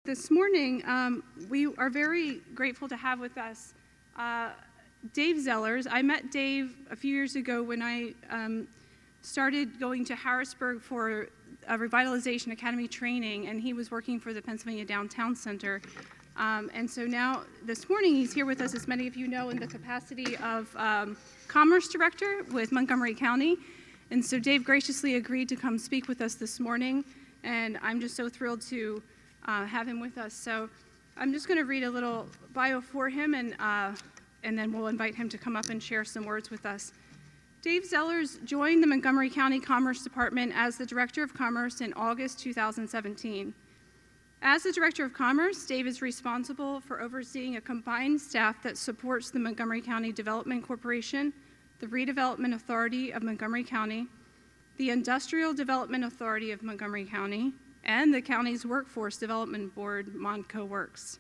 This morning, we are very grateful to have with us Dave Zellers. I met Dave a few years ago when I started going to Harrisburg for a Revitalization Academy training, and he was working for the Pennsylvania Downtown Center. And so now, this morning, he's here with us, as many of you know, in the capacity of Commerce Director with Montgomery County. And so Dave graciously agreed to come speak with us this morning, and I'm just so thrilled to have him with us. So I'm just going to read a little bio for him, and then we'll invite him to come up and share some words with us. Dave Zellers joined the Montgomery County Commerce Department as the Director of Commerce in August 2017. As the Director of Commerce, Dave is responsible for overseeing a combined staff that supports the Montgomery County Development Corporation, the Redevelopment Authority of Montgomery County, the Industrial Development Authority of Montgomery County, and the county's Workforce Development Board, Montco Works.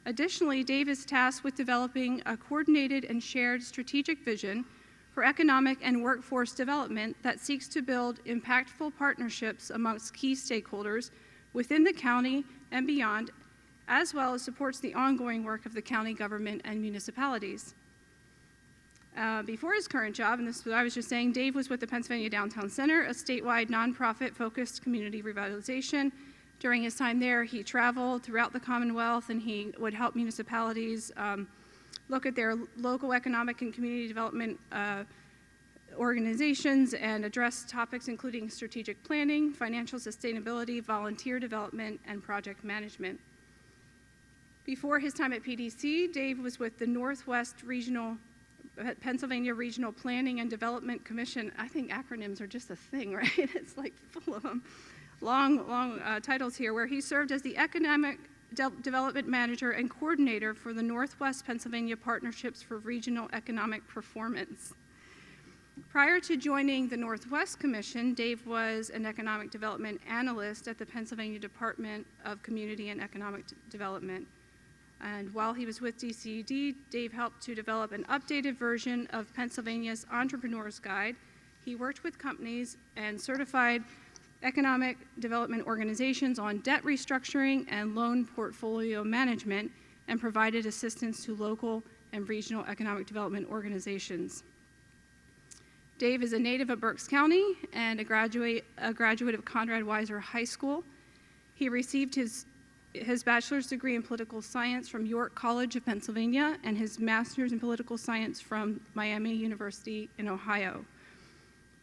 Additionally, Dave is tasked with developing a coordinated and shared strategic vision for economic and workforce development that seeks to build impactful partnerships amongst key stakeholders within the county and beyond, as well as supports the ongoing work of the county government and municipalities. Before his current job, and this is what I was just saying, Dave was with the Pennsylvania Downtown Center, a statewide nonprofit-focused community revitalization. During his time there, he traveled throughout the Commonwealth, and he would help municipalities look at their local economic and community development organizations and address topics including strategic planning, financial sustainability, volunteer development, and project management. Before his time at PDC, Dave was with the Pennsylvania Regional Planning and Development Commission. I think acronyms are just a thing, right? It's like full of them. Long titles here, where he served as the Economic Development Manager and Coordinator for the Northwest Pennsylvania Partnerships for Regional Economic Performance. Prior to joining the Northwest Commission, Dave was an Economic Development Analyst at the Pennsylvania Department of Community and Economic Development. And while he was with DCED, Dave helped to develop an updated version of Pennsylvania's Entrepreneur's Guide. He worked with companies and certified economic development organizations on debt restructuring and loan portfolio management, and provided assistance to local and regional economic development organizations. Dave is a native of Berks County and a graduate of Conrad Weiser High School. He received his bachelor's degree in political science from York College of Pennsylvania and his master's in political science from Miami University in Ohio.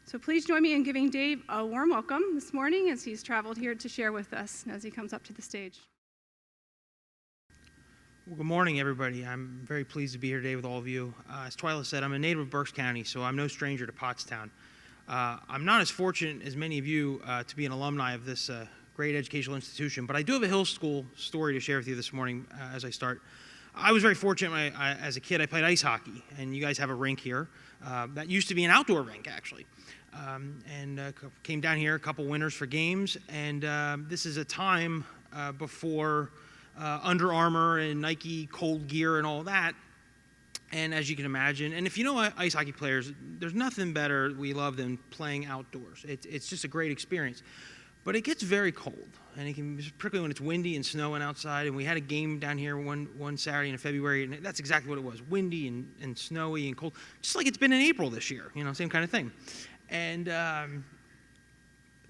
So please join me in giving Dave a warm welcome this morning as he's traveled here to share with us as he comes up to the stage. Well, good morning, everybody. I'm very pleased to be here today with all of you. As Twyla said, I'm a native of Berks County, so I'm no stranger to Pottstown. I'm not as fortunate as many of you to be an alumni of this great educational institution, but I do have a Hill School story to share with you this morning as I start. I was very fortunate as a kid. I played ice hockey, and you guys have a rink here. That used to be an outdoor rink, actually. Came down here a couple winters for games, and this is a time before Under Armour and Nike cold gear and all that. And as you can imagine, and if you know ice hockey players, there's nothing better we love than playing outdoors. It's just a great experience. But it gets very cold, and it can, particularly when it's windy and snowing outside. And we had a game down here one Saturday in February, and that's exactly what it was: windy and snowy and cold, just like it's been in April this year. Same kind of thing. And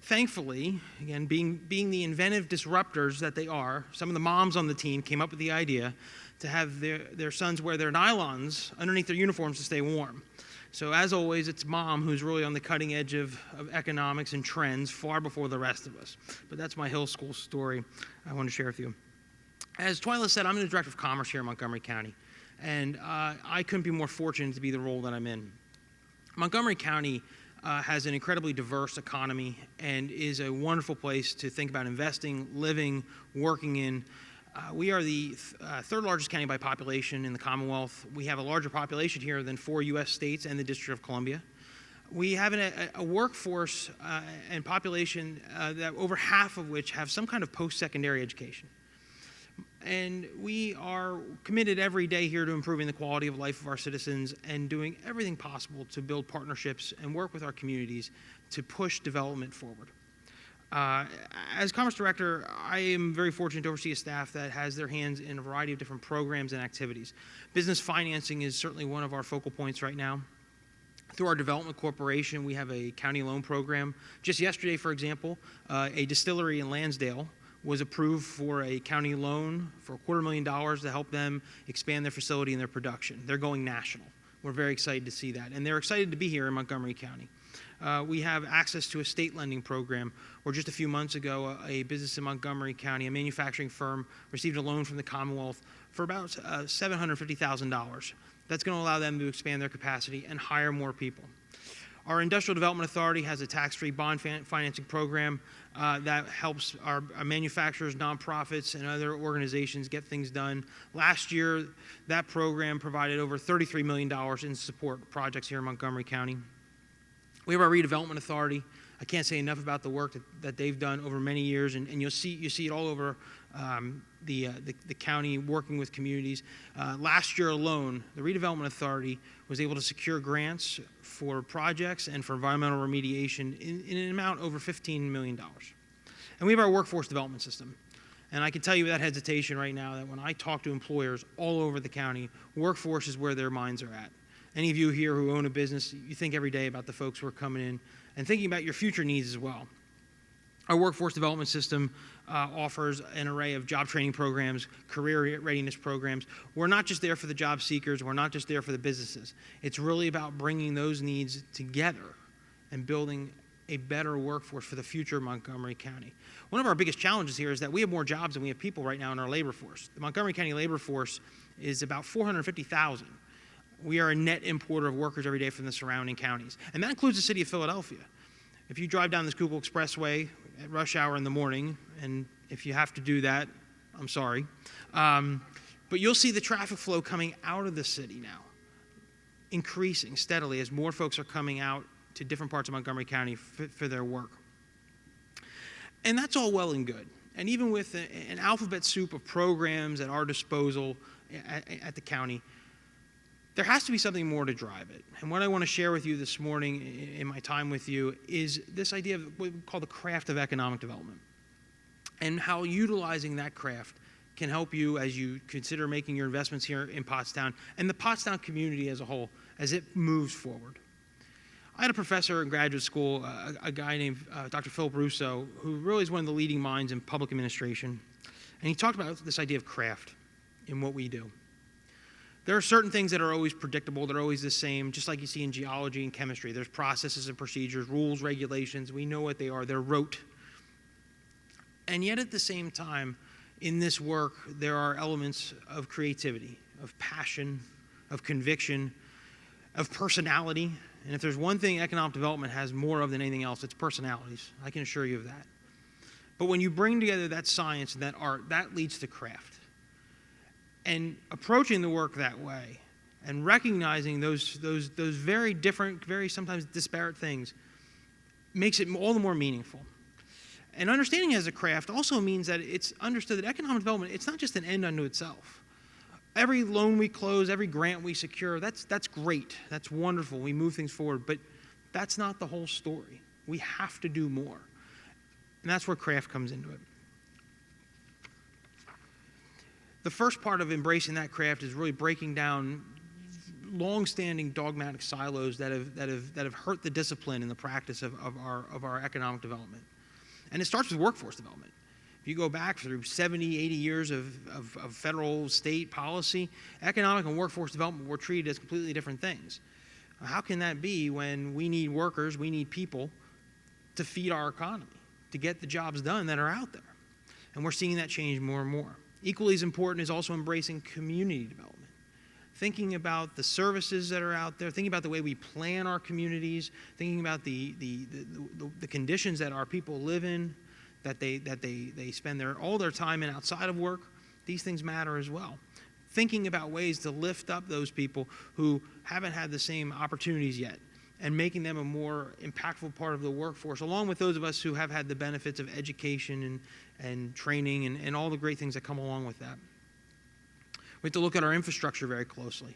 thankfully, again, being the inventive disruptors that they are, some of the moms on the team came up with the idea to have their sons wear their nylons underneath their uniforms to stay warm. So as always, it's mom who's really on the cutting edge of economics and trends far before the rest of us. But that's my Hill School story I want to share with you. As Twyla said, I'm the Director of Commerce here in Montgomery County, and I couldn't be more fortunate to be the role that I'm in. Montgomery County has an incredibly diverse economy and is a wonderful place to think about investing, living, working in. We are the third largest county by population in the Commonwealth. We have a larger population here than 4 U.S. states and the District of Columbia. We have a workforce and population that over half of which have some kind of post-secondary education. And we are committed every day here to improving the quality of life of our citizens and doing everything possible to build partnerships and work with our communities to push development forward. Uh, as Commerce Director, I am very fortunate to oversee a staff that has their hands in a variety of different programs and activities. Business financing is certainly one of our focal points right now. Through our development corporation, we have a county loan program. Just yesterday, for example, a distillery in Lansdale was approved for a county loan for $250,000 to help them expand their facility and their production. They're going national. We're very excited to see that. And they're excited to be here in Montgomery County. We have access to a state lending program where just a few months ago, a business in Montgomery County, a manufacturing firm, received a loan from the Commonwealth for about $750,000. That's going to allow them to expand their capacity and hire more people. Our Industrial Development Authority has a tax-free bond financing program that helps our manufacturers, nonprofits, and other organizations get things done. Last year, that program provided over $33 million in support projects here in Montgomery County. We have our Redevelopment Authority. I can't say enough about the work that they've done over many years, and you see it all over the county, working with communities. Last year alone, the Redevelopment Authority was able to secure grants for projects and for environmental remediation in an amount over $15 million. And we have our workforce development system. And I can tell you without hesitation right now that when I talk to employers all over the county, workforce is where their minds are at. Any of you here who own a business, you think every day about the folks who are coming in and thinking about your future needs as well. Our workforce development system offers an array of job training programs, career readiness programs. We're not just there for the job seekers. We're not just there for the businesses. It's really about bringing those needs together and building a better workforce for the future of Montgomery County. One of our biggest challenges here is that we have more jobs than we have people right now in our labor force. The Montgomery County labor force is about 450,000. We are a net importer of workers every day from the surrounding counties, and that includes the city of Philadelphia. If you drive down the Schuylkill Expressway at rush hour in the morning, and if you have to do that, I'm sorry, but you'll see the traffic flow coming out of the city now, increasing steadily as more folks are coming out to different parts of Montgomery County for their work. And that's all well and good. And even with an alphabet soup of programs at our disposal at the county, there has to be something more to drive it. And what I want to share with you this morning in my time with you is this idea of what we call the craft of economic development, and how utilizing that craft can help you as you consider making your investments here in Pottstown and the Pottstown community as a whole as it moves forward. I had a professor in graduate school, a guy named Dr. Philip Russo, who really is one of the leading minds in public administration. And he talked about this idea of craft in what we do. There are certain things that are always predictable, that are always the same, just like you see in geology and chemistry. There's processes and procedures, rules, regulations. We know what they are. They're rote. And yet at the same time, in this work, there are elements of creativity, of passion, of conviction, of personality. And if there's one thing economic development has more of than anything else, it's personalities. I can assure you of that. But when you bring together that science and that art, that leads to craft. And approaching the work that way and recognizing those very different, very sometimes disparate things makes it all the more meaningful. And understanding it as a craft also means that it's understood that economic development, it's not just an end unto itself. Every loan we close, every grant we secure, that's great. That's wonderful. We move things forward. But that's not the whole story. We have to do more. And that's where craft comes into it. The first part of embracing that craft is really breaking down long-standing dogmatic silos that have hurt the discipline and the practice of our economic development. And it starts with workforce development. If you go back through 70, 80 years of federal, state policy, economic and workforce development were treated as completely different things. How can that be when we need workers, we need people to feed our economy, to get the jobs done that are out there? And we're seeing that change more and more. Equally as important is also embracing community development. Thinking about the services that are out there, thinking about the way we plan our communities, thinking about the conditions that our people live in, that they spend all their time in outside of work. These things matter as well. Thinking about ways to lift up those people who haven't had the same opportunities yet and making them a more impactful part of the workforce, along with those of us who have had the benefits of education and training and all the great things that come along with that. We have to look at our infrastructure very closely.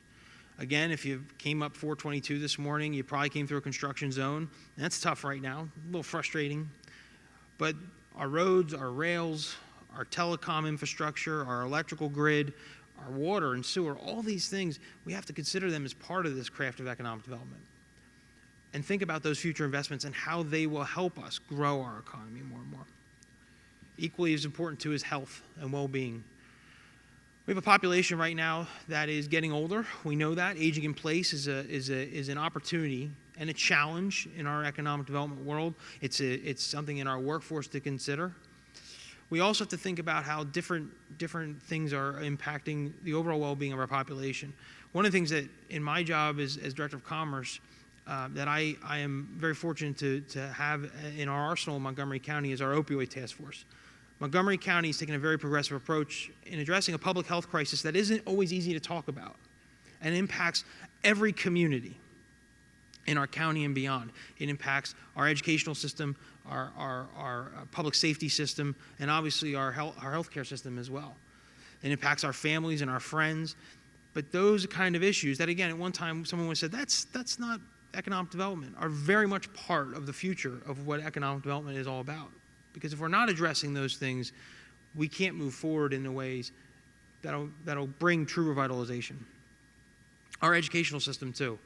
Again, if you came up 422 this morning, you probably came through a construction zone. And that's tough right now, a little frustrating. But our roads, our rails, our telecom infrastructure, our electrical grid, our water and sewer, all these things, we have to consider them as part of this craft of economic development. And think about those future investments and how they will help us grow our economy more and more. Equally as important too is health and well-being. We have a population right now that is getting older. We know that aging in place is an opportunity and a challenge in our economic development world. It's something in our workforce to consider. We also have to think about how different things are impacting the overall well-being of our population. One of the things that in my job as Director of Commerce that I am very fortunate to have in our arsenal in Montgomery County is our opioid task force. Montgomery County is taking a very progressive approach in addressing a public health crisis that isn't always easy to talk about and impacts every community in our county and beyond. It impacts our educational system, our public safety system, and obviously our healthcare system as well. It impacts our families and our friends. But those kind of issues that, again, at one time someone would have said, that's not economic development, are very much part of the future of what economic development is all about. Because if we're not addressing those things, we can't move forward in the ways that'll bring true revitalization. Our educational system, too,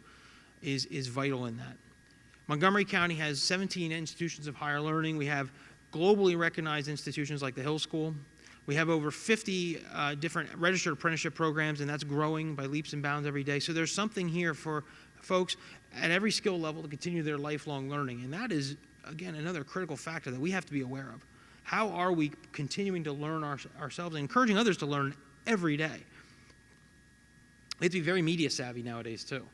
is vital in that. Montgomery County has 17 institutions of higher learning. We have globally recognized institutions like the Hill School. We have over 50 different registered apprenticeship programs, and that's growing by leaps and bounds every day. So there's something here for folks at every skill level to continue their lifelong learning. And that is, again, another critical factor that we have to be aware of. How are we continuing to learn ourselves and encouraging others to learn every day? We have to be very media savvy nowadays, too.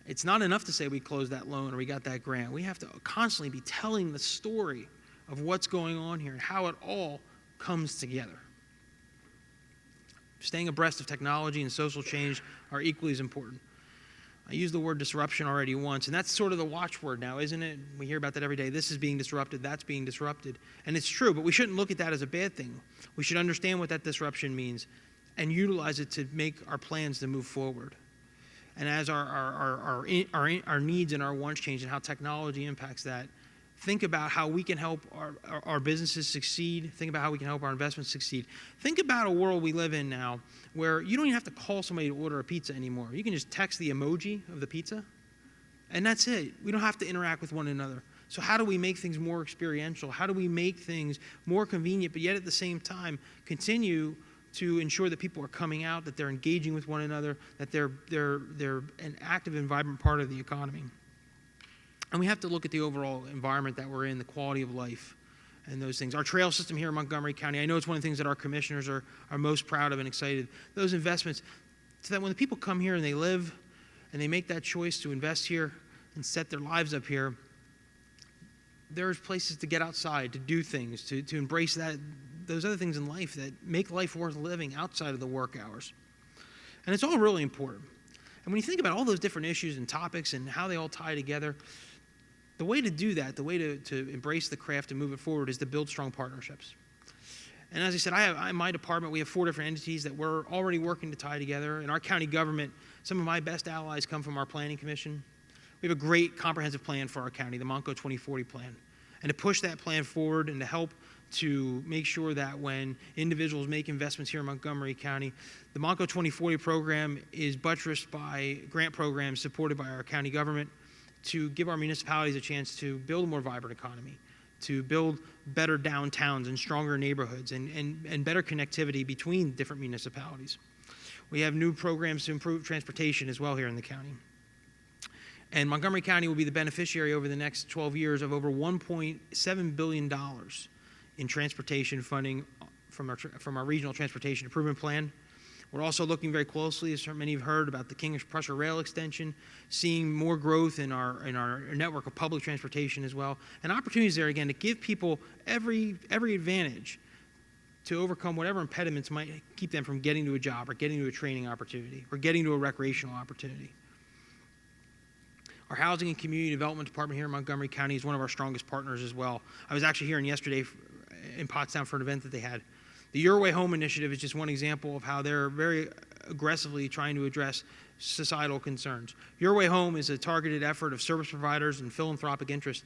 It's not enough to say we closed that loan or we got that grant. We have to constantly be telling the story of what's going on here and how it all comes together. Staying abreast of technology and social change are equally as important. I used the word disruption already once, and that's sort of the watchword now, isn't it? We hear about that every day. This is being disrupted, that's being disrupted. And it's true, but we shouldn't look at that as a bad thing. We should understand what that disruption means and utilize it to make our plans to move forward. And as our needs and our wants change and how technology impacts that, think about how we can help our businesses succeed. Think about how we can help our investments succeed. Think about a world we live in now where you don't even have to call somebody to order a pizza anymore. You can just text the emoji of the pizza, and that's it. We don't have to interact with one another. So how do we make things more experiential? How do we make things more convenient, but yet at the same time continue to ensure that people are coming out, that they're engaging with one another, that they're an active and vibrant part of the economy? And we have to look at the overall environment that we're in, the quality of life, and those things. Our trail system here in Montgomery County, I know it's one of the things that our commissioners are most proud of and excited. Those investments, so that when the people come here and they live and they make that choice to invest here and set their lives up here, there's places to get outside, to do things, to embrace those other things in life that make life worth living outside of the work hours. And it's all really important. And when you think about all those different issues and topics and how they all tie together, the way to do that, the way to embrace the craft and move it forward is to build strong partnerships. And as I said, in my department, we have 4 different entities that we're already working to tie together. In our county government, some of my best allies come from our planning commission. We have a great comprehensive plan for our county, the Montco 2040 plan. And to push that plan forward and to help to make sure that when individuals make investments here in Montgomery County, the Montco 2040 program is buttressed by grant programs supported by our county government to give our municipalities a chance to build a more vibrant economy, to build better downtowns and stronger neighborhoods and better connectivity between different municipalities. We have new programs to improve transportation as well here in the county. And Montgomery County will be the beneficiary over the next 12 years of over $1.7 billion in transportation funding from our regional transportation improvement plan. We're also looking very closely, as many have heard, about the King of Prussia rail extension, seeing more growth in our network of public transportation as well, and opportunities there again to give people every advantage to overcome whatever impediments might keep them from getting to a job or getting to a training opportunity or getting to a recreational opportunity. Our Housing and Community Development Department here in Montgomery County is one of our strongest partners as well. I was actually here yesterday in Pottstown for an event that they had. The Your Way Home initiative is just one example of how they're very aggressively trying to address societal concerns. Your Way Home is a targeted effort of service providers and philanthropic interests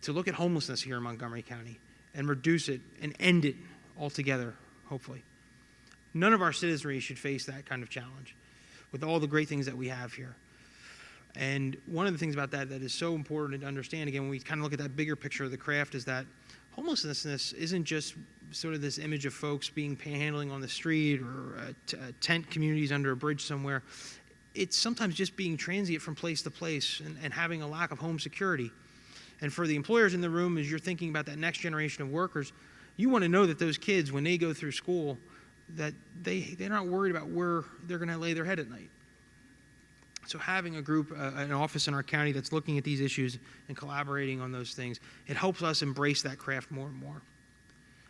to look at homelessness here in Montgomery County and reduce it and end it altogether, hopefully. None of our citizenry should face that kind of challenge with all the great things that we have here. And one of the things about that is so important to understand, again, when we kind of look at that bigger picture of the craft, is that homelessness isn't just sort of this image of folks being panhandling on the street or tent communities under a bridge somewhere. It's sometimes just being transient from place to place and having a lack of home security. And for the employers in the room, as you're thinking about that next generation of workers, you want to know that those kids, when they go through school, that they're not worried about where they're going to lay their head at night. So having a group, an office in our county that's looking at these issues and collaborating on those things, it helps us embrace that craft more and more.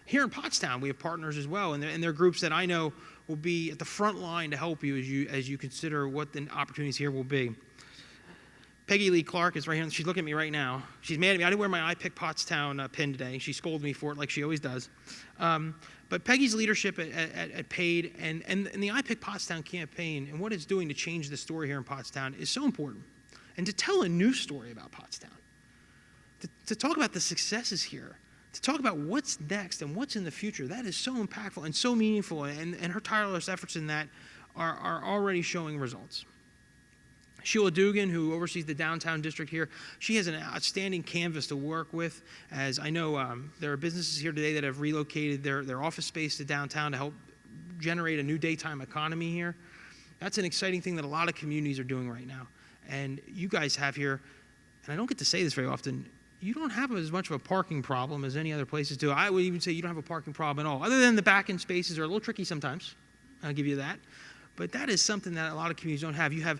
Here in Pottstown, we have partners as well, and they're groups that I know will be at the front line to help you as you consider what the opportunities here will be. Peggy Lee Clark is right here. She's looking at me right now. She's mad at me. I didn't wear my I Pick Pottstown pin today. She scolded me for it like she always does. But Peggy's leadership at PAID and the I Pick Pottstown campaign and what it's doing to change the story here in Pottstown is so important. And to tell a new story about Pottstown, to talk about the successes here, to talk about what's next and what's in the future, that is so impactful and so meaningful. And her tireless efforts in that are already showing results. Sheila Dugan, who oversees the downtown district here, she has an outstanding canvas to work with. As I know, there are businesses here today that have relocated their office space to downtown to help generate a new daytime economy here. That's an exciting thing that a lot of communities are doing right now. And you guys have here, and I don't get to say this very often, you don't have as much of a parking problem as any other places do. I would even say you don't have a parking problem at all, other than the back-end spaces are a little tricky sometimes. I'll give you that. But that is something that a lot of communities don't have. You have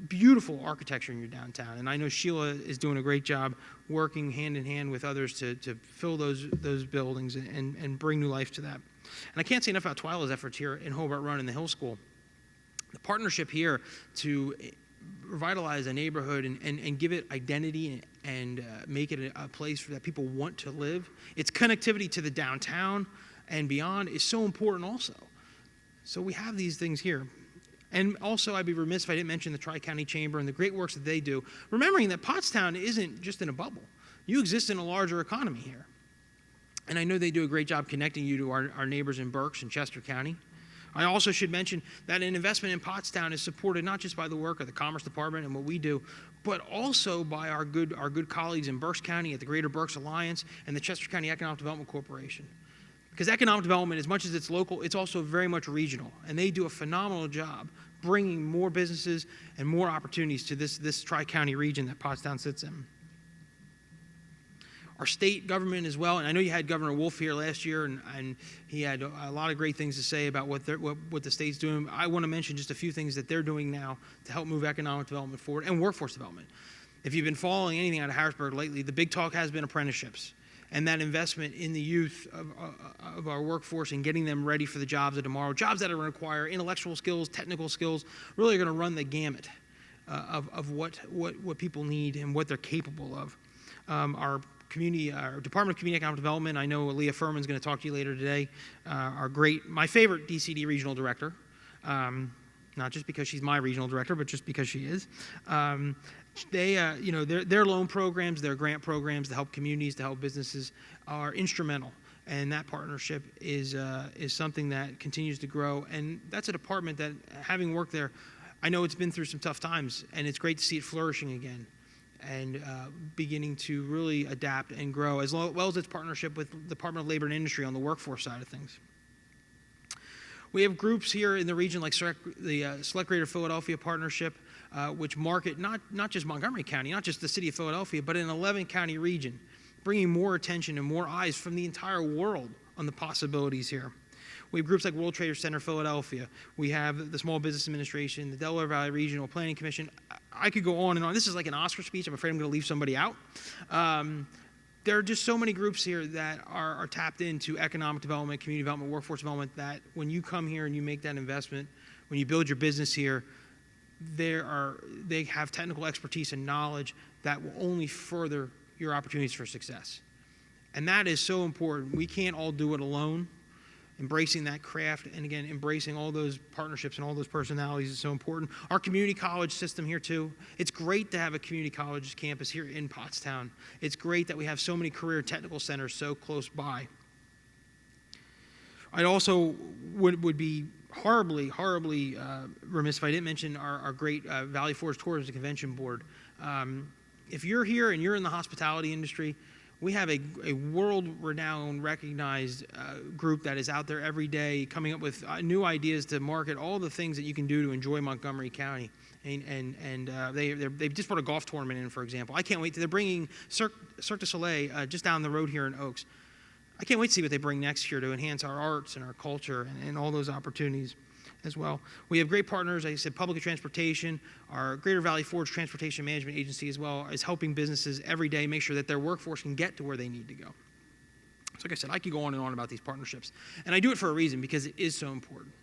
beautiful architecture in your downtown, and I know Sheila is doing a great job working hand in hand with others to fill those buildings and bring new life to that. And I can't say enough about Twyla's efforts here in Hobart Run and the Hill School. The partnership here to revitalize a neighborhood and give it identity and make it a place that people want to live. Its connectivity to the downtown and beyond is so important also. So we have these things here. And also, I'd be remiss if I didn't mention the Tri-County Chamber and the great works that they do, remembering that Pottstown isn't just in a bubble. You exist in a larger economy here. And I know they do a great job connecting you to our neighbors in Berks and Chester County. I also should mention that an investment in Pottstown is supported not just by the work of the Commerce Department and what we do, but also by our good colleagues in Berks County at the Greater Berks Alliance and the Chester County Economic Development Corporation. Because economic development, as much as it's local, it's also very much regional. And they do a phenomenal job bringing more businesses and more opportunities to this Tri-County region that Pottstown sits in. Our state government as well, and I know you had Governor Wolf here last year, and he had a lot of great things to say about what the state's doing. I want to mention just a few things that they're doing now to help move economic development forward and workforce development. If you've been following anything out of Harrisburg lately, the big talk has been apprenticeships. And that investment in the youth of our workforce and getting them ready for the jobs of tomorrow, jobs that are going to require intellectual skills, technical skills, really are going to run the gamut of what people need and what they're capable of. Our Department of Community Economic Development, I know Leah Furman's going to talk to you later today, my favorite DCD regional director, not just because she's my regional director, but just because she is. Their loan programs, their grant programs to help communities, to help businesses are instrumental. And that partnership is something that continues to grow. And that's a department that, having worked there, I know it's been through some tough times, and it's great to see it flourishing again and beginning to really adapt and grow, as well as its partnership with the Department of Labor and Industry on the workforce side of things. We have groups here in the region like the Select Greater Philadelphia Partnership, which market not just Montgomery County, not just the city of Philadelphia, but an 11-county region, bringing more attention and more eyes from the entire world on the possibilities here. We have groups like World Trade Center Philadelphia. We have the Small Business Administration, the Delaware Valley Regional Planning Commission. I could go on and on. This is like an Oscar speech. I'm afraid I'm going to leave somebody out. There are just so many groups here that are tapped into economic development, community development, workforce development, that when you come here and you make that investment, when you build your business here, they have technical expertise and knowledge that will only further your opportunities for success. And that is so important. We can't all do it alone. Embracing that craft, and again, embracing all those partnerships and all those personalities is so important. Our community college system here too. It's great to have a community college campus here in Pottstown. It's great that we have so many career technical centers so close by. I also would be horribly remiss if I didn't mention our great Valley Forge Tourism Convention Board. If you're here and you're in the hospitality industry, we have a world-renowned, recognized group that is out there every day coming up with new ideas to market all the things that you can do to enjoy Montgomery County. And they've just brought a golf tournament in, for example. I can't wait. They're bringing Cirque du Soleil just down the road here in Oaks. I can't wait to see what they bring next year to enhance our arts and our culture and all those opportunities as well. We have great partners. Like I said, Public Transportation, our Greater Valley Forge Transportation Management Agency as well is helping businesses every day make sure that their workforce can get to where they need to go. So like I said, I could go on and on about these partnerships. And I do it for a reason, because it is so important.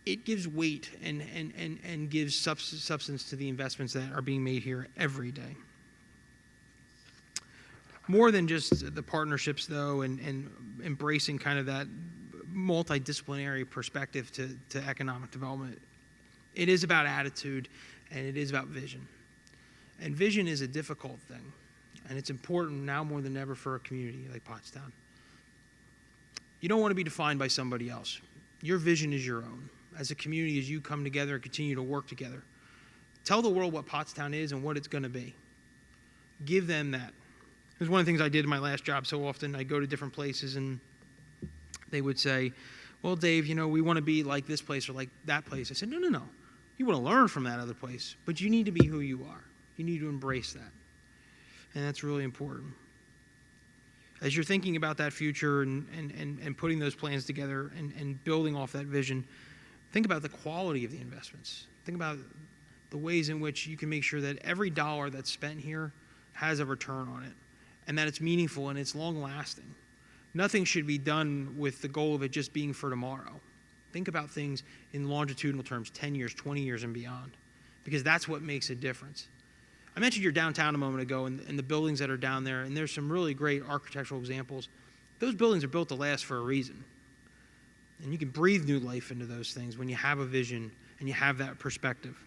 It gives weight and gives substance to the investments that are being made here every day. More than just the partnerships, though, and embracing kind of that multidisciplinary perspective to economic development, it is about attitude and it is about vision. And vision is a difficult thing, and it's important now more than ever for a community like Pottstown. You don't want to be defined by somebody else. Your vision is your own. As a community, as you come together and continue to work together, tell the world what Pottstown is and what it's going to be. Give them that. It was one of the things I did in my last job so often. I'd go to different places and they would say, well, Dave, we want to be like this place or like that place. I said, no. You want to learn from that other place, but you need to be who you are. You need to embrace that. And that's really important. As you're thinking about that future and putting those plans together and building off that vision, think about the quality of the investments. Think about the ways in which you can make sure that every dollar that's spent here has a return on it, and that it's meaningful and it's long-lasting. Nothing should be done with the goal of it just being for tomorrow. Think about things in longitudinal terms, 10 years, 20 years, and beyond, because that's what makes a difference. I mentioned your downtown a moment ago and the buildings that are down there, and there's some really great architectural examples. Those buildings are built to last for a reason. And you can breathe new life into those things when you have a vision and you have that perspective.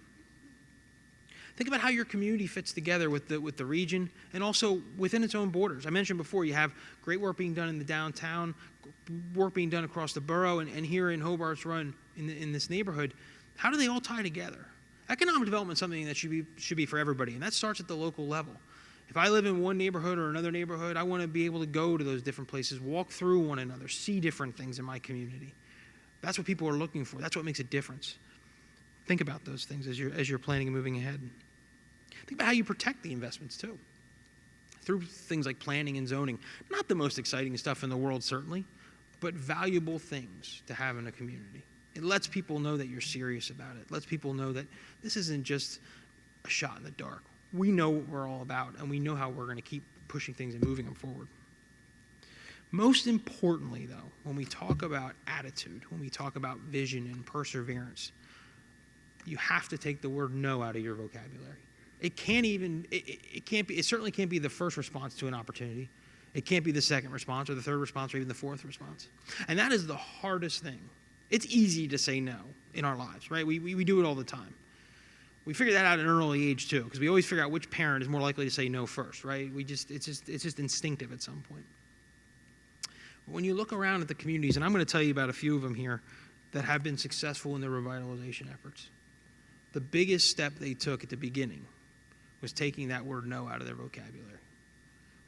Think about how your community fits together with the region and also within its own borders. I mentioned before, you have great work being done in the downtown, work being done across the borough, and here in Hobart's Run in this neighborhood. How do they all tie together? Economic development is something that should be for everybody, and that starts at the local level. If I live in one neighborhood or another neighborhood, I want to be able to go to those different places, walk through one another, see different things in my community. That's what people are looking for. That's what makes a difference. Think about those things as you're planning and moving ahead. Think about how you protect the investments, too, through things like planning and zoning. Not the most exciting stuff in the world, certainly, but valuable things to have in a community. It lets people know that you're serious about it. It lets people know that this isn't just a shot in the dark. We know what we're all about, and we know how we're going to keep pushing things and moving them forward. Most importantly, though, when we talk about attitude, when we talk about vision and perseverance, you have to take the word no out of your vocabulary. It certainly can't be the first response to an opportunity. It can't be the second response or the third response or even the fourth response. And that is the hardest thing. It's easy to say no in our lives, right? We do it all the time. We figure that out at an early age too, because we always figure out which parent is more likely to say no first, right? It's just instinctive at some point. But when you look around at the communities, and I'm going to tell you about a few of them here that have been successful in their revitalization efforts, the biggest step they took at the beginning was taking that word no out of their vocabulary.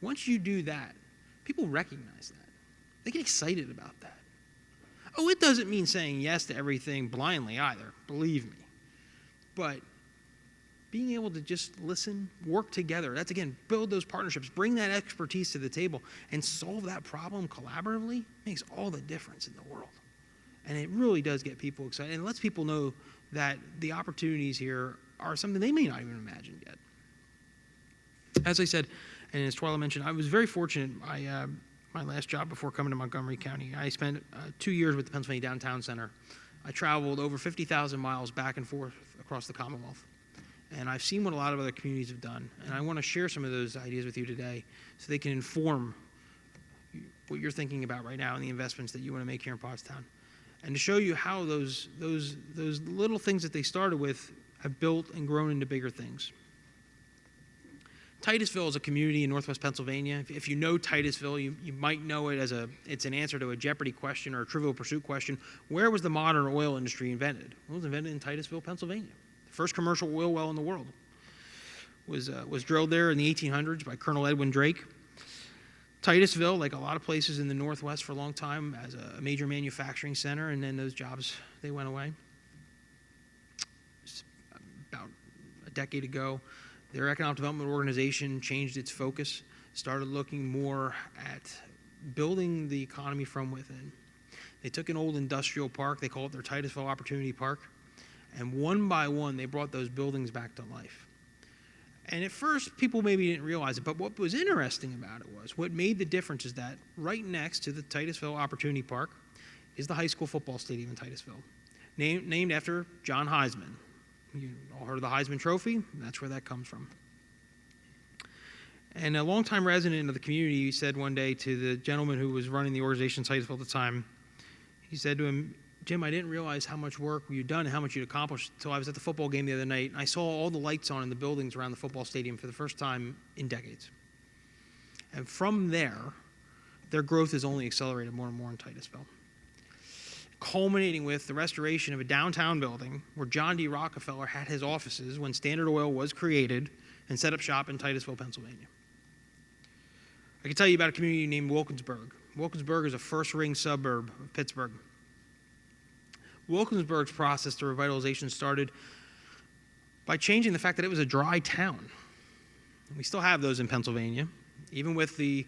Once you do that, people recognize that. They get excited about that. Oh, it doesn't mean saying yes to everything blindly either, believe me. But being able to just listen, work together, that's again, build those partnerships, bring that expertise to the table, and solve that problem collaboratively makes all the difference in the world. And it really does get people excited and lets people know that the opportunities here are something they may not even imagine yet. As I said, and as Twyla mentioned, I was very fortunate. My last job before coming to Montgomery County, I spent 2 years with the Pennsylvania Downtown Center. I traveled over 50,000 miles back and forth across the Commonwealth. And I've seen what a lot of other communities have done. And I want to share some of those ideas with you today so they can inform what you're thinking about right now and the investments that you want to make here in Pottstown, and to show you how those little things that they started with have built and grown into bigger things. Titusville is a community in northwest Pennsylvania. If you know Titusville, you might know it as it's an answer to a Jeopardy question or a Trivial Pursuit question. Where was the modern oil industry invented? Well, it was invented in Titusville, Pennsylvania. The first commercial oil well in the world was drilled there in the 1800s by Colonel Edwin Drake. Titusville, like a lot of places in the Northwest for a long time, as a major manufacturing center, and then those jobs, they went away. About a decade ago, their economic development organization changed its focus, started looking more at building the economy from within. They took an old industrial park, they call it their Titusville Opportunity Park, and one by one, they brought those buildings back to life. And at first, people maybe didn't realize it, but what was interesting about it was, what made the difference is that right next to the Titusville Opportunity Park is the high school football stadium in Titusville, named after John Heisman. You all heard of the Heisman Trophy? That's where that comes from. And a longtime resident of the community said one day to the gentleman who was running the organization in Titusville at the time, he said to him, "Jim, I didn't realize how much work you'd done and how much you'd accomplished until I was at the football game the other night, and I saw all the lights on in the buildings around the football stadium for the first time in decades." And from there, their growth has only accelerated more and more in Titusville, culminating with the restoration of a downtown building where John D. Rockefeller had his offices when Standard Oil was created and set up shop in Titusville, Pennsylvania. I can tell you about a community named Wilkinsburg. Wilkinsburg is a first-ring suburb of Pittsburgh. Wilkinsburg's process to revitalization started by changing the fact that it was a dry town. We still have those in Pennsylvania, even with the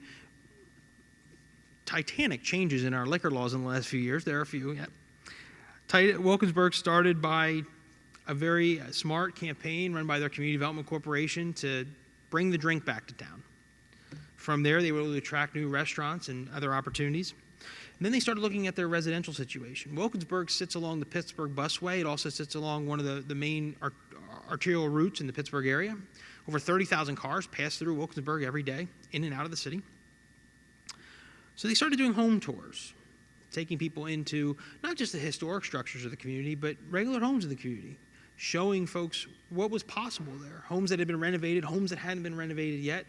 titanic changes in our liquor laws in the last few years. There are a few yet. Wilkinsburg started by a very smart campaign run by their Community Development Corporation to bring the drink back to town. From there, they were able to attract new restaurants and other opportunities. And then they started looking at their residential situation. Wilkinsburg sits along the Pittsburgh busway. It also sits along one of the main arterial routes in the Pittsburgh area. Over 30,000 cars pass through Wilkinsburg every day, in and out of the city. So they started doing home tours, taking people into not just the historic structures of the community, but regular homes of the community, showing folks what was possible there. Homes that had been renovated, homes that hadn't been renovated yet,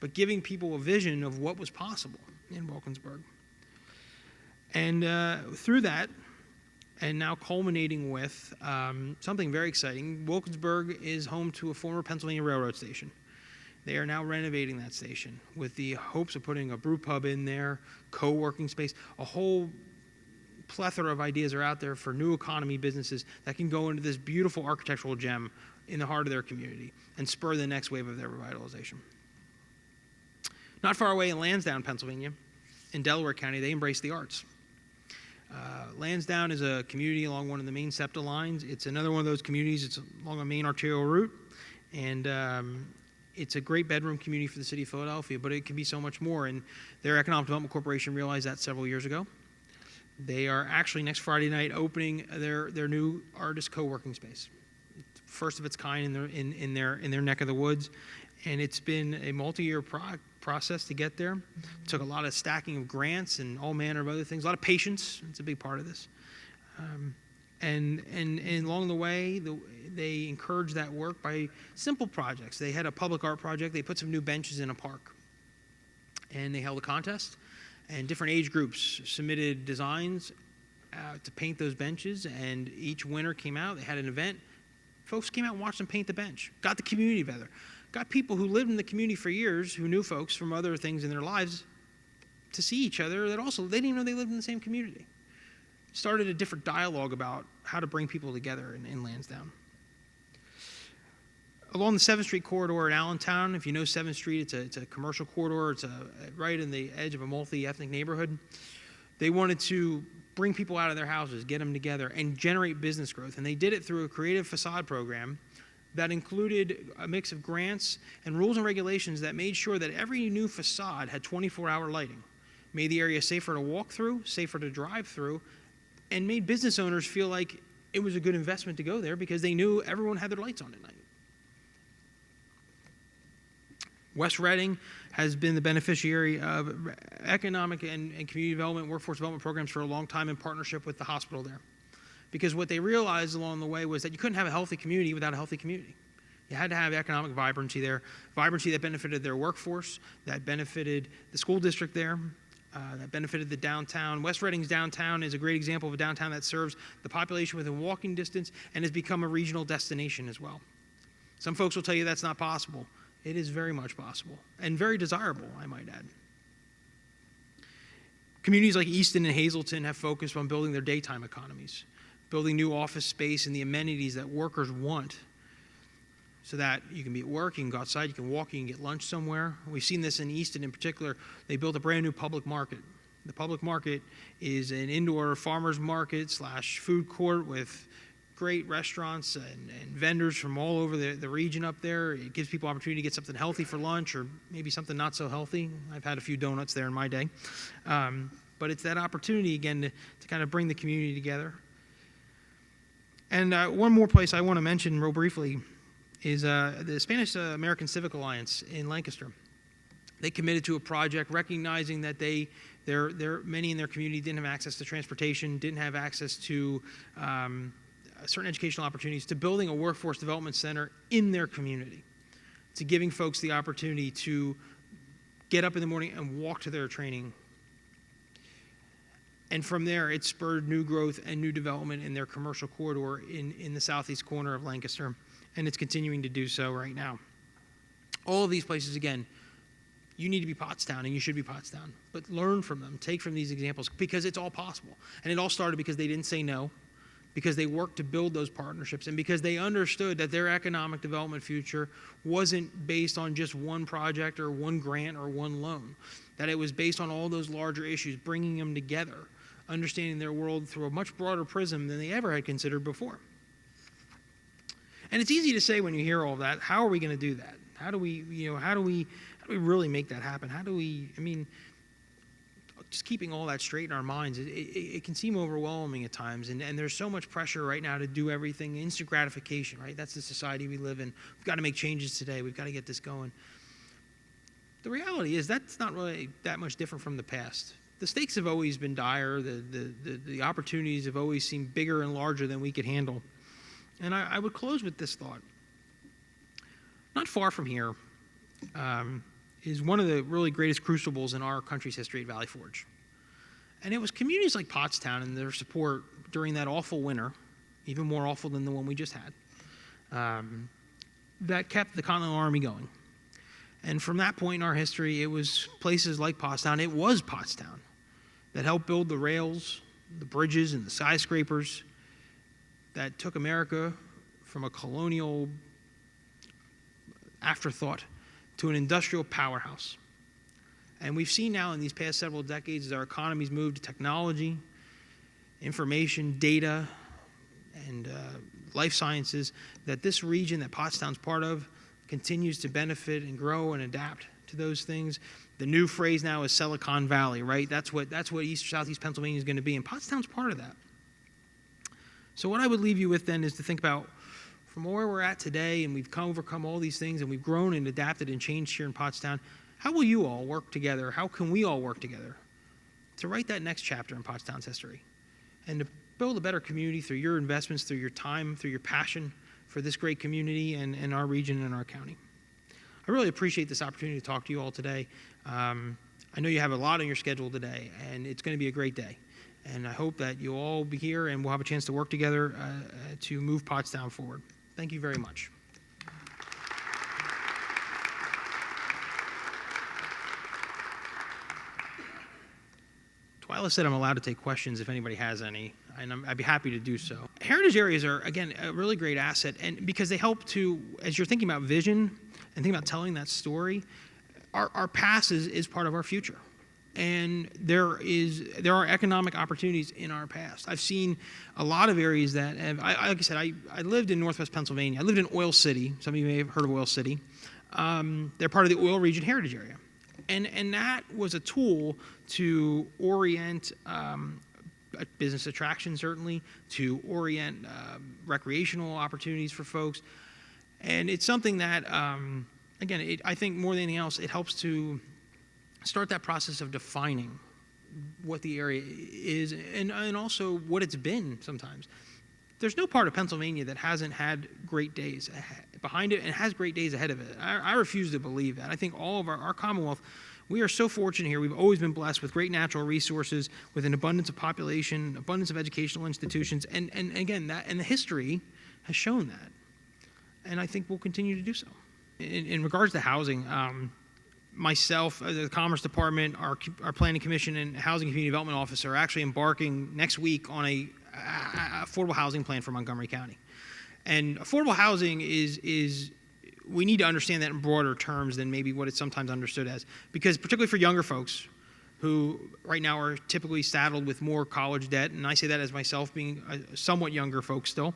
but giving people a vision of what was possible in Wilkinsburg. And through that, and now culminating with something very exciting, Wilkinsburg is home to a former Pennsylvania Railroad station. They are now renovating that station with the hopes of putting a brew pub in there, co-working space. A whole plethora of ideas are out there for new economy businesses that can go into this beautiful architectural gem in the heart of their community and spur the next wave of their revitalization. Not far away in Lansdowne, Pennsylvania, in Delaware County, they embrace the arts. Lansdowne is a community along one of the main SEPTA lines. It's another one of those communities. It's along a main arterial route, and it's a great bedroom community for the city of Philadelphia, but it can be so much more, and their Economic Development Corporation realized that several years ago. They are actually next Friday night opening their new artist co-working space, first of its kind in their neck of the woods, and it's been a multi-year process to get there. It took a lot of stacking of grants and all manner of other things, a lot of patience. It's a big part of this. And along the way, they encouraged that work by simple projects. They had a public art project. They put some new benches in a park. And they held a contest. And different age groups submitted designs to paint those benches. And each winner came out. They had an event. Folks came out and watched them paint the bench. Got the community together. Got people who lived in the community for years, who knew folks from other things in their lives, to see each other that also, they didn't even know they lived in the same community. Started a different dialogue about how to bring people together in Lansdowne. Along the 7th Street corridor in Allentown, if you know 7th Street, it's a commercial corridor. It's right in the edge of a multi-ethnic neighborhood. They wanted to bring people out of their houses, get them together, and generate business growth. And they did it through a creative facade program that included a mix of grants and rules and regulations that made sure that every new facade had 24-hour lighting, made the area safer to walk through, safer to drive through, and made business owners feel like it was a good investment to go there because they knew everyone had their lights on at night. West Reading has been the beneficiary of economic and community development, workforce development programs for a long time in partnership with the hospital there. Because what they realized along the way was that you couldn't have a healthy community without a healthy community. You had to have economic vibrancy there, vibrancy that benefited their workforce, that benefited the school district there, that benefited the downtown. West Reading's downtown is a great example of a downtown that serves the population within walking distance and has become a regional destination as well. Some folks will tell you that's not possible. It is very much possible and very desirable, I might add. Communities like Easton and Hazleton have focused on building their daytime economies, building new office space and the amenities that workers want so that you can be at work, you can go outside, you can walk, you can get lunch somewhere. We've seen this in Easton in particular. They built a brand new public market. The public market is an indoor farmers market / food court with great restaurants and vendors from all over the region up there. It gives people opportunity to get something healthy for lunch or maybe something not so healthy. I've had a few donuts there in my day. But it's that opportunity, again, to kind of bring the community together. And one more place I want to mention real briefly is the Spanish American Civic Alliance in Lancaster. They committed to a project recognizing that many in their community didn't have access to transportation, didn't have access to certain educational opportunities, to building a workforce development center in their community, to giving folks the opportunity to get up in the morning and walk to their training. And from there, it spurred new growth and new development in their commercial corridor in the southeast corner of Lancaster, and it's continuing to do so right now. All of these places, again, you need to be Pottstown, and you should be Pottstown, but learn from them, take from these examples, because it's all possible. And it all started because they didn't say no, because they worked to build those partnerships, and because they understood that their economic development future wasn't based on just one project or one grant or one loan, that it was based on all those larger issues, bringing them together, understanding their world through a much broader prism than they ever had considered before. And it's easy to say when you hear all of that, how are we going to do that? How do we really make that happen? Just keeping all that straight in our minds, it can seem overwhelming at times, and there's so much pressure right now to do everything, instant gratification, right? That's the society we live in. We've got to make changes today. We've got to get this going. The reality is that's not really that much different from the past. The stakes have always been dire. The opportunities have always seemed bigger and larger than we could handle. And I would close with this thought. Not far from here is one of the really greatest crucibles in our country's history at Valley Forge. And it was communities like Pottstown and their support during that awful winter, even more awful than the one we just had, that kept the Continental Army going. And from that point in our history, it was places like Pottstown, it was Pottstown, that helped build the rails, the bridges, and the skyscrapers that took America from a colonial afterthought to an industrial powerhouse. And we've seen now in these past several decades as our economies move to technology, information, data, and life sciences, that this region that Pottstown's part of continues to benefit and grow and adapt to those things. The new phrase now is Silicon Valley, right? That's what southeast Pennsylvania is going to be, and Pottstown's part of that. So what I would leave you with then is to think about from where we're at today, and we've overcome all these things, and we've grown and adapted and changed here in Pottstown. How will you all work together? How can we all work together to write that next chapter in Pottstown's history and to build a better community through your investments, through your time, through your passion for this great community and our region and our county? I really appreciate this opportunity to talk to you all today. I know you have a lot on your schedule today, and it's going to be a great day. And I hope that you'll all be here and we'll have a chance to work together to move Pottstown forward. Thank you very much. Twyla said I'm allowed to take questions if anybody has any, and I'd be happy to do so. Heritage areas are, again, a really great asset, and because they help to, as you're thinking about vision and thinking about telling that story, our past is part of our future. And there are economic opportunities in our past. I've seen a lot of areas that have, like I said, I lived in Northwest Pennsylvania. I lived in Oil City. Some of you may have heard of Oil City. They're part of the Oil Region Heritage Area. And that was a tool to orient business attraction, certainly, to orient recreational opportunities for folks. And it's something that, again, I think more than anything else, it helps to start that process of defining what the area is and also what it's been sometimes. There's no part of Pennsylvania that hasn't had great days behind it and has great days ahead of it. I refuse to believe that. I think all of our Commonwealth, we are so fortunate here. We've always been blessed with great natural resources, with an abundance of population, abundance of educational institutions, and again, that and the history has shown that. And I think we'll continue to do so. In regards to housing, myself, the Commerce Department, our Planning Commission, and Housing Community Development Office are actually embarking next week on a affordable housing plan for Montgomery County. And affordable housing is we need to understand that in broader terms than maybe what it's sometimes understood as. Because particularly for younger folks who right now are typically saddled with more college debt, and I say that as myself being a somewhat younger folk still,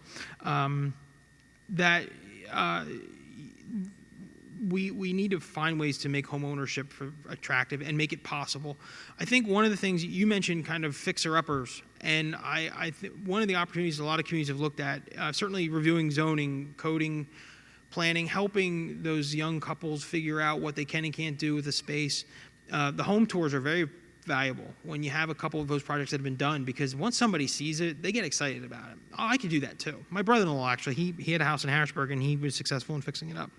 we need to find ways to make home ownership attractive and make it possible. I think one of the things you mentioned, kind of fixer-uppers, and I think one of the opportunities a lot of communities have looked at, certainly reviewing zoning, coding, planning, helping those young couples figure out what they can and can't do with the space. The home tours are very valuable when you have a couple of those projects that have been done, because once somebody sees it, they get excited about it. Oh, I could do that too. My brother-in-law, actually, he had a house in Harrisburg, and he was successful in fixing it up.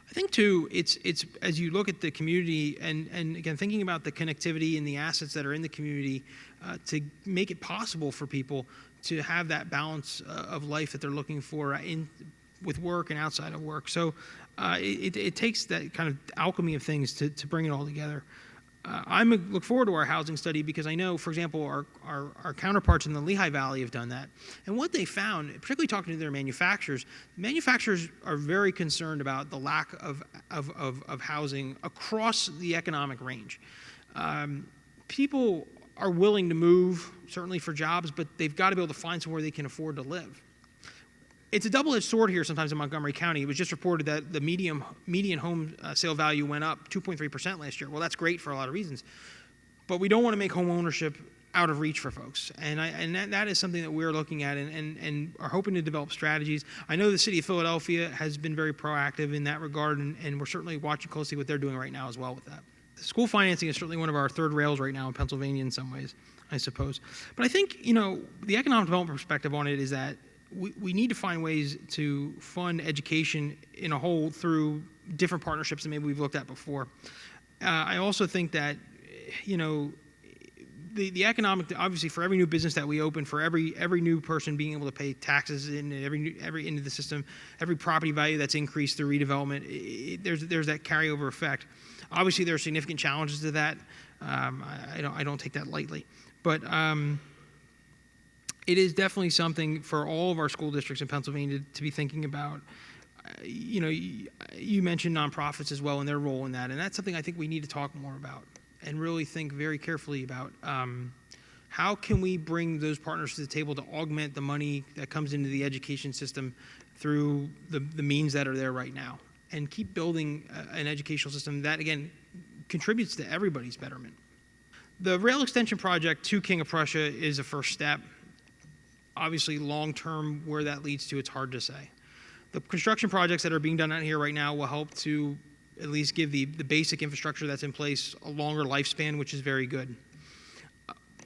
I think too, it's as you look at the community and again thinking about the connectivity and the assets that are in the community to make it possible for people to have that balance of life that they're looking for with work and outside of work. So it takes that kind of alchemy of things to bring it all together. I look forward to our housing study because I know, for example, our counterparts in the Lehigh Valley have done that. And what they found, particularly talking to their manufacturers are very concerned about the lack of housing across the economic range. People are willing to move, certainly for jobs, but they've got to be able to find somewhere they can afford to live. It's a double-edged sword here sometimes in Montgomery County. It was just reported that the median home sale value went up 2.3% last year. Well, that's great for a lot of reasons. But we don't want to make home ownership out of reach for folks. And that is something that we're looking at and are hoping to develop strategies. I know the city of Philadelphia has been very proactive in that regard, and we're certainly watching closely what they're doing right now as well with that. School financing is certainly one of our third rails right now in Pennsylvania in some ways, I suppose. But I think, the economic development perspective on it is that we need to find ways to fund education in a whole through different partnerships than maybe we've looked at before. I also think that, the economic, obviously for every new business that we open, for every new person being able to pay taxes in every into the system, every property value that's increased through redevelopment, there's that carryover effect. Obviously there are significant challenges to that. I don't take that lightly, but it is definitely something for all of our school districts in Pennsylvania to be thinking about. You mentioned nonprofits as well and their role in that, and that's something I think we need to talk more about and really think very carefully about. How can we bring those partners to the table to augment the money that comes into the education system through the means that are there right now, and keep building an educational system that, again, contributes to everybody's betterment. The rail extension project to King of Prussia is a first step. Obviously, long-term, where that leads to, it's hard to say. The construction projects that are being done out here right now will help to at least give the basic infrastructure that's in place a longer lifespan, which is very good.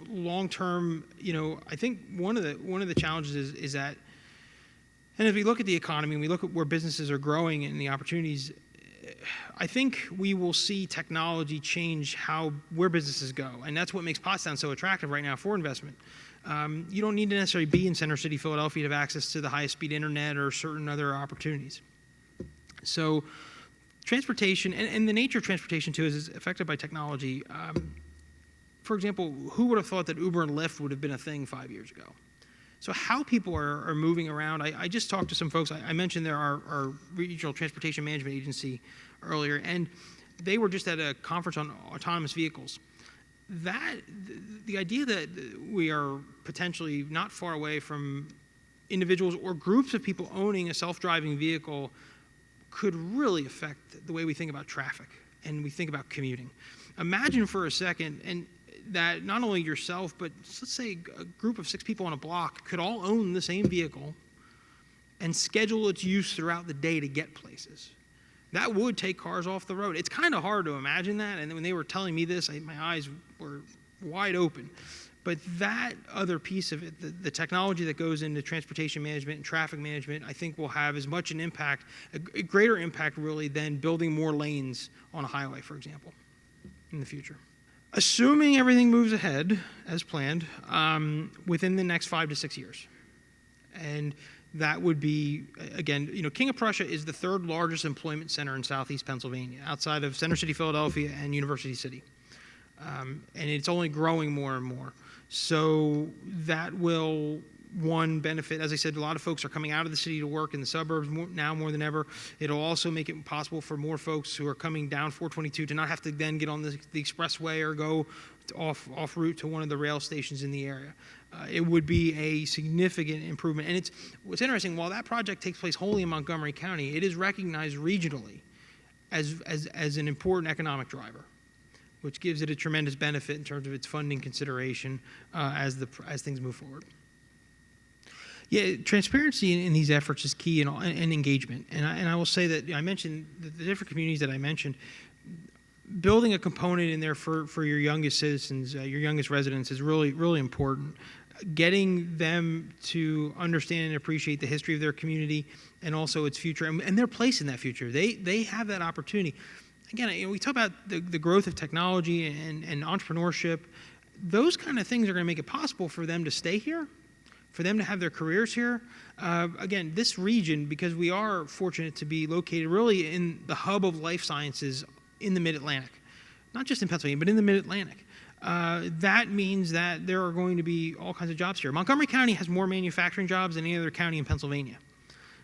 Long-term, I think one of the challenges is that, and if we look at the economy and we look at where businesses are growing and the opportunities, I think we will see technology change where businesses go, and that's what makes Pottstown so attractive right now for investment. You don't need to necessarily be in Center City, Philadelphia to have access to the highest speed internet or certain other opportunities. So transportation, and the nature of transportation too is affected by technology. For example, who would have thought that Uber and Lyft would have been a thing 5 years ago? So how people are moving around, I just talked to some folks. I mentioned there our regional transportation management agency earlier, and they were just at a conference on autonomous vehicles. The idea that we are potentially not far away from individuals or groups of people owning a self-driving vehicle could really affect the way we think about traffic and we think about commuting. Imagine for a second, and that not only yourself, but let's say a group of 6 people on a block could all own the same vehicle and schedule its use throughout the day to get places. That would take cars off the road. It's kind of hard to imagine that, and when they were telling me this, my eyes were wide open. But that other piece of it, the technology that goes into transportation management and traffic management, I think will have as much an impact, a greater impact really, than building more lanes on a highway, for example, in the future. Assuming everything moves ahead as planned, within the next 5 to 6 years. And that would be, again, King of Prussia is the third largest employment center in Southeast Pennsylvania, outside of Center City, Philadelphia, and University City. And it's only growing more and more. So that will, one, benefit, as I said, a lot of folks are coming out of the city to work in the suburbs now more than ever. It'll also make it possible for more folks who are coming down 422 to not have to then get on the expressway or go off route to one of the rail stations in the area. It would be a significant improvement. And what's interesting, while that project takes place wholly in Montgomery County, it is recognized regionally as an important economic driver, which gives it a tremendous benefit in terms of its funding consideration as things move forward. Yeah, transparency in these efforts is key, and engagement. And I will say that I mentioned the different communities that I mentioned. Building a component in there for your youngest citizens, your youngest residents, is really, really important. Getting them to understand and appreciate the history of their community and also its future and their place in that future. They have that opportunity. Again, we talk about the growth of technology and entrepreneurship. Those kind of things are going to make it possible for them to stay here, for them to have their careers here. Again, this region, because we are fortunate to be located really in the hub of life sciences in the Mid-Atlantic, not just in Pennsylvania, but in the Mid-Atlantic. That means that there are going to be all kinds of jobs here. Montgomery County has more manufacturing jobs than any other county in Pennsylvania.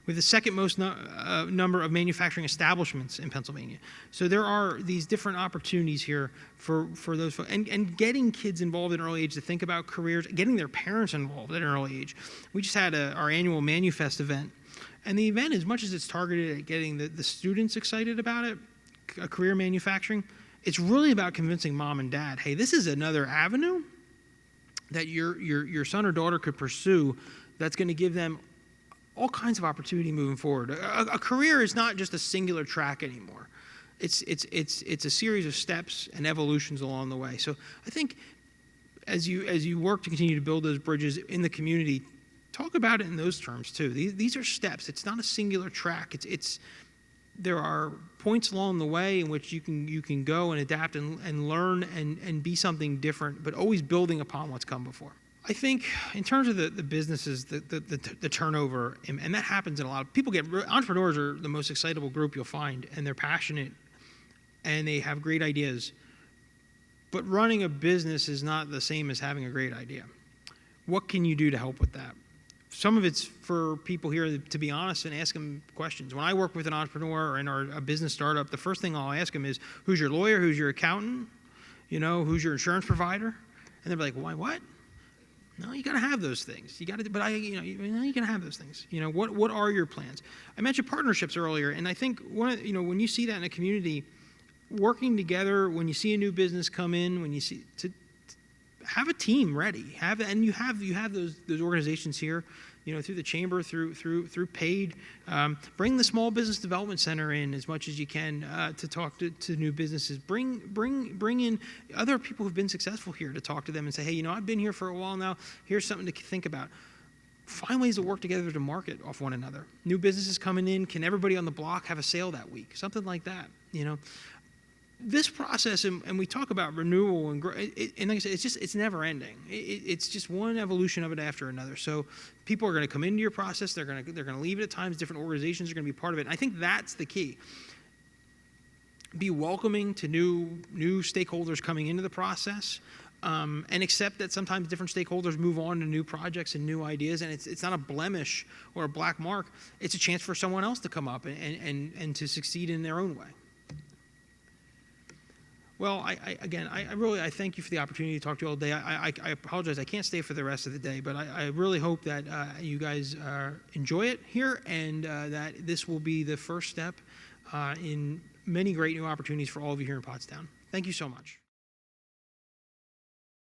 We have the second most number of manufacturing establishments in Pennsylvania. So there are these different opportunities here for those folks. And getting kids involved at an early age to think about careers, getting their parents involved at an early age. We just had our annual ManuFest event. And the event, as much as it's targeted at getting the students excited about it, career manufacturing, it's really about convincing mom and dad, hey, this is another avenue that your son or daughter could pursue that's going to give them all kinds of opportunity moving forward. A career is not just a singular track anymore. It's a series of steps and evolutions along the way. So I think as you work to continue to build those bridges in the community, talk about it in those terms too. These are steps. It's not a singular track. There are points along the way in which you can go and adapt and learn and be something different, but always building upon what's come before. I think in terms of the businesses, the turnover, and that happens in a lot of people entrepreneurs are the most excitable group you'll find, and they're passionate and they have great ideas. But running a business is not the same as having a great idea. What can you do to help with that? Some of it's for people here to be honest and ask them questions. When I work with an entrepreneur or a business startup, the first thing I'll ask them is, who's your lawyer? Who's your accountant? Who's your insurance provider? And they're like, why, what? No, you got to have those things. You got to, but you got to have those things. What are your plans? I mentioned partnerships earlier, and I think when you see that in a community, working together, when you see a new business come in, when you see to have a team ready, you have those organizations here, through the chamber, through paid. Bring the Small Business Development Center in as much as you can to talk to new businesses. Bring in other people who've been successful here to talk to them and say, hey, I've been here for a while now. Here's something to think about. Find ways to work together to market off one another. New businesses coming in, can everybody on the block have a sale that week? Something like that. This process, and we talk about renewal and growth, and like I said, it's never ending. It's just one evolution of it after another. So people are going to come into your process. They're going to leave it at times. Different organizations are going to be part of it. And I think that's the key. Be welcoming to new stakeholders coming into the process, and accept that sometimes different stakeholders move on to new projects and new ideas. And it's not a blemish or a black mark. It's a chance for someone else to come up and to succeed in their own way. Well, I thank you for the opportunity to talk to you all day. I apologize, I can't stay for the rest of the day, but I really hope that you guys enjoy it here, and that this will be the first step in many great new opportunities for all of you here in Pottstown. Thank you so much.